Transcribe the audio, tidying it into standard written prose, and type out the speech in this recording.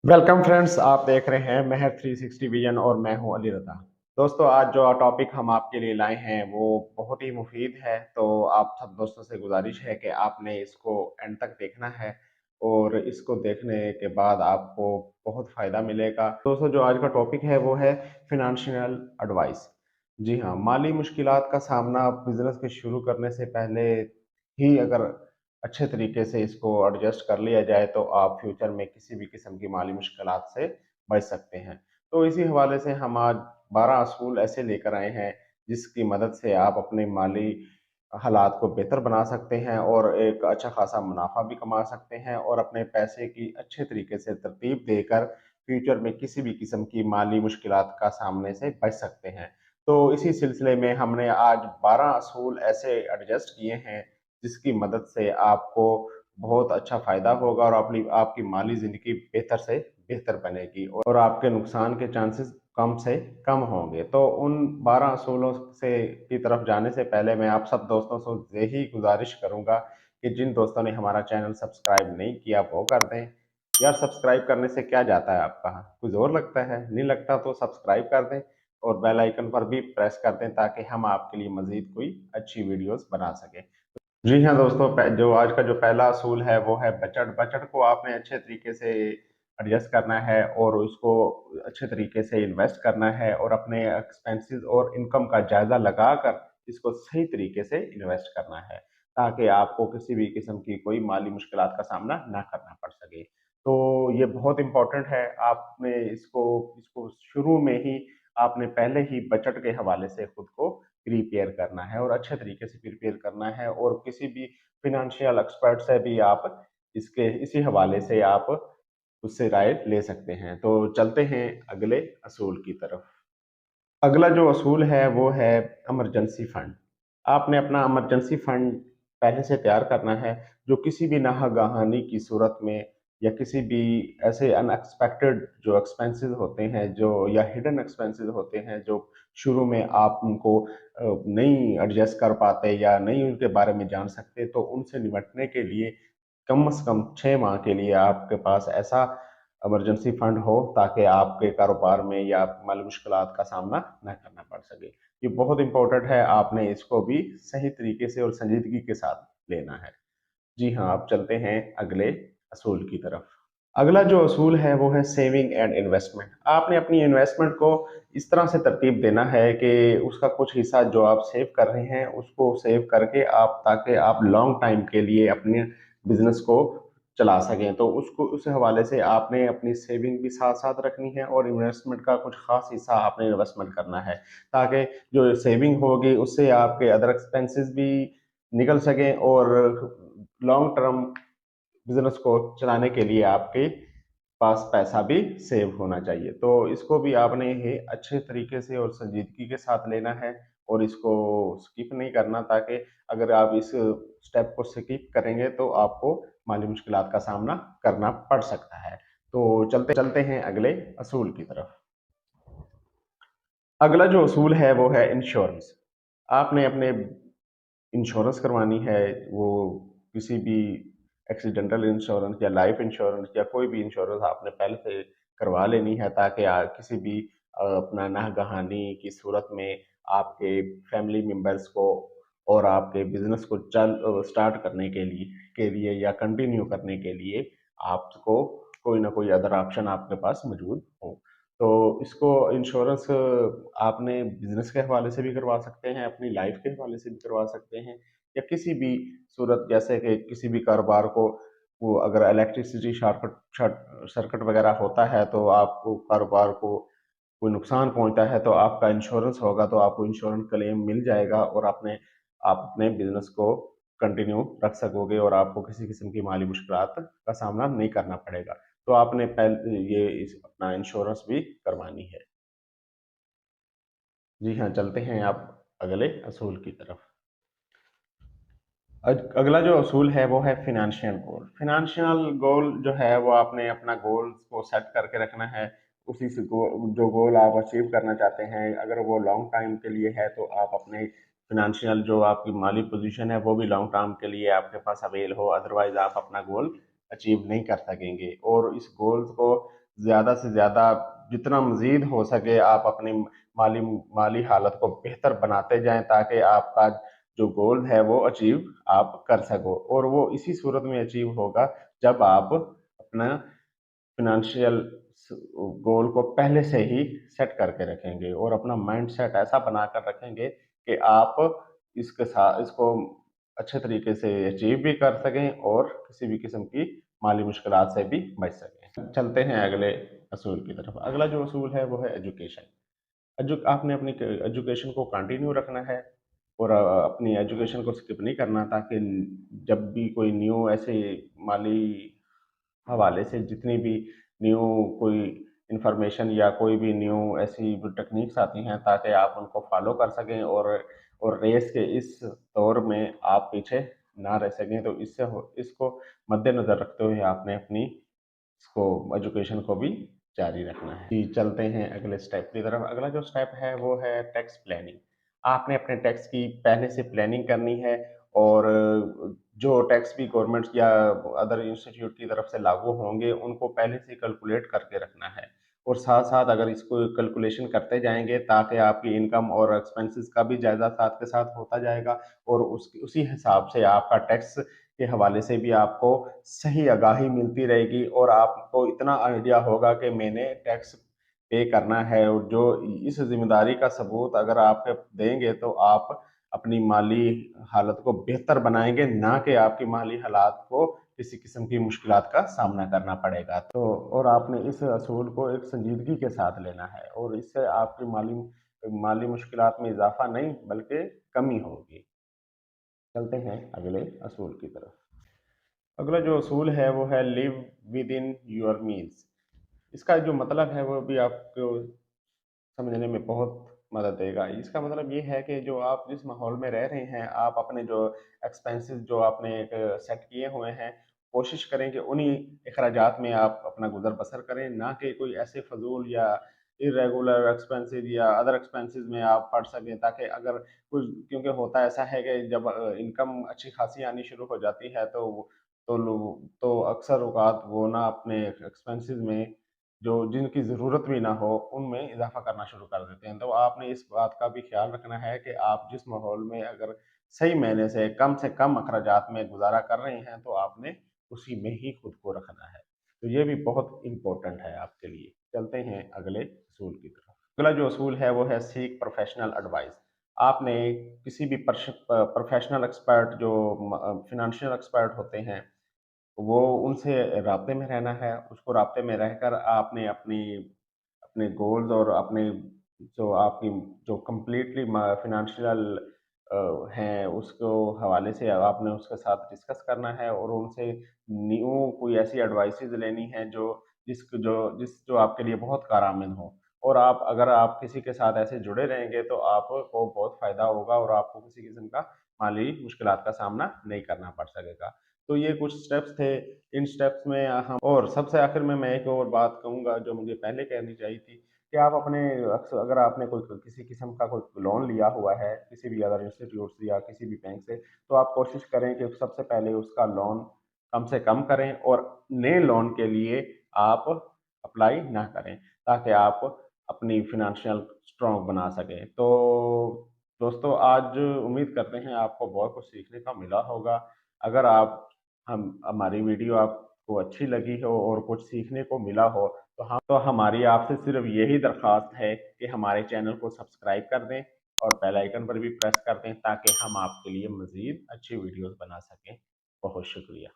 Welcome friends, आप देख रहे हैं महर 360 विजन और मैं हूं अली रजा। दोस्तों, आज जो टॉपिक हम आपके लिए लाए हैं वो बहुत ही मुफीद है। तो आप सब दोस्तों से गुजारिश है कि आपने इसको एंड तक देखना है और इसको देखने के बाद आपको बहुत फ़ायदा मिलेगा। दोस्तों, जो आज का टॉपिक है वो है फिनेंशियल एडवाइस। जी हाँ, माली मुश्किलात का सामना बिजनेस के शुरू करने से पहले ही अगर अच्छे तरीके से इसको एडजस्ट कर लिया जाए तो आप फ्यूचर में किसी भी किस्म की माली मुश्किलात से बच सकते हैं। तो इसी हवाले से हम आज 12 असूल ऐसे लेकर आए हैं जिसकी मदद से आप अपने माली हालात को बेहतर बना सकते हैं और एक अच्छा खासा मुनाफा भी कमा सकते हैं और अपने पैसे की अच्छे तरीके से तरतीब देकर फ्यूचर में किसी भी किस्म की माली मुश्किलात का सामने से बच सकते हैं। तो इसी सिलसिले में हमने आज 12 असूल ऐसे एडजस्ट किए हैं जिसकी मदद से आपको बहुत अच्छा फायदा होगा और अपनी आपकी माली जिंदगी बेहतर से बेहतर बनेगी और आपके नुकसान के चांसेस कम से कम होंगे। तो उन 12 असूलों से की तरफ जाने से पहले मैं आप सब दोस्तों से यही गुजारिश करूंगा कि जिन दोस्तों ने हमारा चैनल सब्सक्राइब नहीं किया वो कर दें। यार, सब्सक्राइब करने से क्या जाता है आपका? कुछ और लगता है? नहीं लगता तो सब्सक्राइब कर दें और बेल आइकन पर भी प्रेस कर दें ताकि हम आपके लिए मजीद कोई अच्छी वीडियोस बना सकें। जी हाँ दोस्तों, जो आज का जो पहला असूल है वो है बजट। बजट को आपने अच्छे तरीके से एडजस्ट करना है और उसको अच्छे तरीके से इन्वेस्ट करना है और अपने एक्सपेंसेस और इनकम का जायजा लगाकर इसको सही तरीके से इन्वेस्ट करना है ताकि आपको किसी भी किस्म की कोई माली मुश्किलात का सामना ना करना पड़ सके। तो ये बहुत इंपॉर्टेंट है। आपने इसको इसको शुरू में ही आपने पहले ही बजट के हवाले से खुद को प्रिपेयर करना है और अच्छे तरीके से प्रिपेयर करना है और किसी भी फिनेंशियल एक्सपर्ट से भी आप इसके इसी हवाले से आप उससे राय ले सकते हैं। तो चलते हैं अगले असूल की तरफ। अगला जो असूल है वो है इमरजेंसी फंड। आपने अपना इमरजेंसी फंड पहले से तैयार करना है जो किसी भी नाहगाहानी की सूरत में या किसी भी ऐसे अनएक्सपेक्टेड जो एक्सपेंसेस होते हैं जो या हिडन एक्सपेंसेस होते हैं जो शुरू में आप उनको नहीं एडजस्ट कर पाते या नहीं उनके बारे में जान सकते, तो उनसे निपटने के लिए कम से कम 6 माह के लिए आपके पास ऐसा इमरजेंसी फंड हो ताकि आपके कारोबार में या माली मुश्किलात का सामना न करना पड़ सके। ये बहुत इंपॉर्टेंट है, आपने इसको भी सही तरीके से और संजीदगी के साथ लेना है। जी हाँ, आप चलते हैं अगले असूल की तरफ। अगला जो असूल है वो है सेविंग एंड इन्वेस्टमेंट। आपने अपनी इन्वेस्टमेंट को इस तरह से तरतीब देना है कि उसका कुछ हिस्सा जो आप सेव कर रहे हैं उसको सेव करके आप ताकि आप लॉन्ग टाइम के लिए अपने बिजनेस को चला सकें। तो उसको उस हवाले से आपने अपनी सेविंग भी साथ साथ रखनी है और इन्वेस्टमेंट का कुछ खास हिस्सा आपने इन्वेस्टमेंट करना है ताकि जो सेविंग होगी उससे आपके अदर एक्सपेंसेस भी निकल सकें और लॉन्ग टर्म बिजनेस को चलाने के लिए आपके पास पैसा भी सेव होना चाहिए। तो इसको भी आपने ये अच्छे तरीके से और संजीदगी के साथ लेना है और इसको स्किप नहीं करना ताकि अगर आप इस स्टेप को स्किप करेंगे तो आपको माली मुश्किलात का सामना करना पड़ सकता है। तो चलते चलते हैं अगले असूल की तरफ। अगला जो असूल है वो है इंश्योरेंस। आपने अपने इंश्योरेंस करवानी है, वो किसी भी एक्सीडेंटल इंश्योरेंस या लाइफ इंश्योरेंस या कोई भी इंश्योरेंस आपने पहले से करवा लेनी है ताकि किसी भी अपना नागहानी की सूरत में आपके फैमिली मेंबर्स को और आपके बिजनेस को चल स्टार्ट करने के लिए या कंटिन्यू करने के लिए आपको कोई ना कोई अदर ऑप्शन आपके पास मौजूद हो। तो इसको इंश्योरेंस आपने बिजनेस के हवाले से भी करवा सकते हैं, अपनी लाइफ के हवाले से भी करवा सकते हैं या किसी भी सूरत जैसे कि किसी भी कारोबार को वो अगर इलेक्ट्रिसिटी सर्किट वगैरह होता है तो आपको कारोबार को कोई नुकसान पहुंचता है तो आपका इंश्योरेंस होगा तो आपको इंश्योरेंस क्लेम मिल जाएगा और आप अपने बिजनेस को कंटिन्यू रख सकोगे और आपको किसी किस्म की माली मुश्किलात का सामना नहीं करना पड़ेगा। तो आपने पहले अपना इंश्योरेंस भी करवानी है। जी हाँ, चलते हैं आप अगले असूल की तरफ। अगला जो असूल है वो है फिनेंशियल गोल। फिनेंशियल गोल जो है वो आपने अपना गोल को सेट करके रखना है। उसी से जो गोल आप अचीव करना चाहते हैं अगर वो लॉन्ग टाइम के लिए है तो आप अपने फिनेंशियल जो आपकी माली पोजीशन है वो भी लॉन्ग टर्म के लिए आपके पास अवेल हो, अदरवाइज आप अपना गोल अचीव नहीं कर सकेंगे। और इस गोल को ज़्यादा से ज़्यादा जितना मज़ीद हो सके आप अपनी माली माली हालत को बेहतर बनाते जाएँ, ताकि आपका जो गोल है वो अचीव आप कर सको। और वो इसी सूरत में अचीव होगा जब आप अपना फ़ाइनेंशियल गोल को पहले से ही सेट करके रखेंगे और अपना माइंड सेट ऐसा बनाकर रखेंगे कि आप इसको अच्छे तरीके से अचीव भी कर सकें और किसी भी किस्म की माली मुश्किलात से भी बच सकें। चलते हैं अगले असूल की तरफ। अगला जो असूल है वो है एजुकेशन। आपने अपनी एजुकेशन को कंटिन्यू रखना है और अपनी एजुकेशन को स्किप नहीं करना, ताकि जब भी कोई न्यू ऐसे माली हवाले से जितनी भी न्यू कोई इंफॉर्मेशन या कोई भी न्यू ऐसी टेक्निक्स आती हैं, ताकि आप उनको फॉलो कर सकें और रेस के इस दौर में आप पीछे ना रह सकें। तो इसको मद्देनज़र रखते हुए आपने अपनी इसको एजुकेशन को भी जारी रखना है। जी, चलते हैं अगले स्टेप की तरफ। अगला जो स्टेप है वो है टैक्स प्लानिंग। आपने अपने टैक्स की पहले से प्लानिंग करनी है और जो टैक्स भी गवर्नमेंट या अदर इंस्टीट्यूट की तरफ से लागू होंगे उनको पहले से कैलकुलेट करके रखना है। और साथ साथ अगर इसको कैलकुलेशन करते जाएंगे, ताकि आपकी इनकम और एक्सपेंसेस का भी जायजा साथ के साथ होता जाएगा और उसी हिसाब से आपका टैक्स के हवाले से भी आपको सही आगाही मिलती रहेगी और आपको इतना आइडिया होगा कि मैंने टैक्स पे करना है। और जो इस जिम्मेदारी का सबूत अगर आप देंगे तो आप अपनी माली हालत को बेहतर बनाएंगे, ना कि आपकी माली हालात को किसी किस्म की मुश्किलात का सामना करना पड़ेगा। तो और आपने इस असूल को एक संजीदगी के साथ लेना है और इससे आपकी माली माली मुश्किलात में इजाफा नहीं बल्कि कमी होगी। चलते हैं अगले असूल की तरफ। अगला जो असूल है वो है live with in your means. इसका जो मतलब है वो भी आपको समझने में बहुत मदद देगा। इसका मतलब ये है कि जो आप जिस माहौल में रह रहे हैं, आप अपने जो एक्सपेंसेस जो आपने एक सेट किए हुए हैं, कोशिश करें कि उन्हीं अखराजात में आप अपना गुजर बसर करें, ना कि कोई ऐसे फजूल या इरेगुलर एक्सपेंसेस या अदर एक्सपेंसेस में आप पड़ सकें। ताकि अगर कुछ, क्योंकि होता ऐसा है कि जब इनकम अच्छी खासी आनी शुरू हो जाती है तो अक्सर औकात वो ना अपने एक्सपेंसेस में जो जिनकी ज़रूरत भी ना हो उनमें इजाफा करना शुरू कर देते हैं। तो आपने इस बात का भी ख्याल रखना है कि आप जिस माहौल में अगर सही महीने से कम अखराजात में गुजारा कर रहे हैं तो आपने उसी में ही खुद को रखना है। तो ये भी बहुत इम्पोर्टेंट है आपके लिए। चलते हैं अगले असूल की तरफ। अगला जो असूल है वो है सीक प्रोफेशनल एडवाइस। आपने किसी भी प्रोफेशनल एक्सपर्ट जो फिनेंशियल एक्सपर्ट होते हैं, वो उनसे राब्ते में रहना है। उसको राब्ते में रहकर आपने अपनी अपने गोल्स और अपने जो आपकी जो कंप्लीटली फाइनेंशियल हैं उसको हवाले से आपने उसके साथ डिस्कस करना है और उनसे न्यू कोई ऐसी एडवाइसेस लेनी है जो आपके लिए बहुत कारआमद हो। और आप अगर आप किसी के साथ ऐसे जुड़े रहेंगे तो आपको बहुत फ़ायदा होगा और आपको किसी किस्म का माली मुश्किलात का सामना नहीं करना पड़ सकेगा। तो ये कुछ स्टेप्स थे। इन स्टेप्स में हम और सबसे आखिर में मैं एक और बात कहूँगा जो मुझे पहले कहनी चाहिए थी कि आप अपने अगर आपने कोई किसी किस्म का कोई लोन लिया हुआ है किसी भी अदर इंस्टीट्यूट से या किसी भी बैंक से, तो आप कोशिश करें कि सबसे पहले उसका लोन कम से कम करें और नए लोन के लिए आप अप्लाई ना करें, ताकि आप अपनी फिनेंशियल स्ट्रॉन्ग बना सकें। तो दोस्तों, आज उम्मीद करते हैं आपको बहुत कुछ सीखने का मिला होगा। अगर आप हम हमारी वीडियो आपको अच्छी लगी हो और कुछ सीखने को मिला हो तो हमारी आपसे सिर्फ यही दरख्वास्त है कि हमारे चैनल को सब्सक्राइब कर दें और बेल आइकन पर भी प्रेस कर दें, ताकि हम आपके लिए मज़ीद अच्छी वीडियोस बना सकें। बहुत शुक्रिया।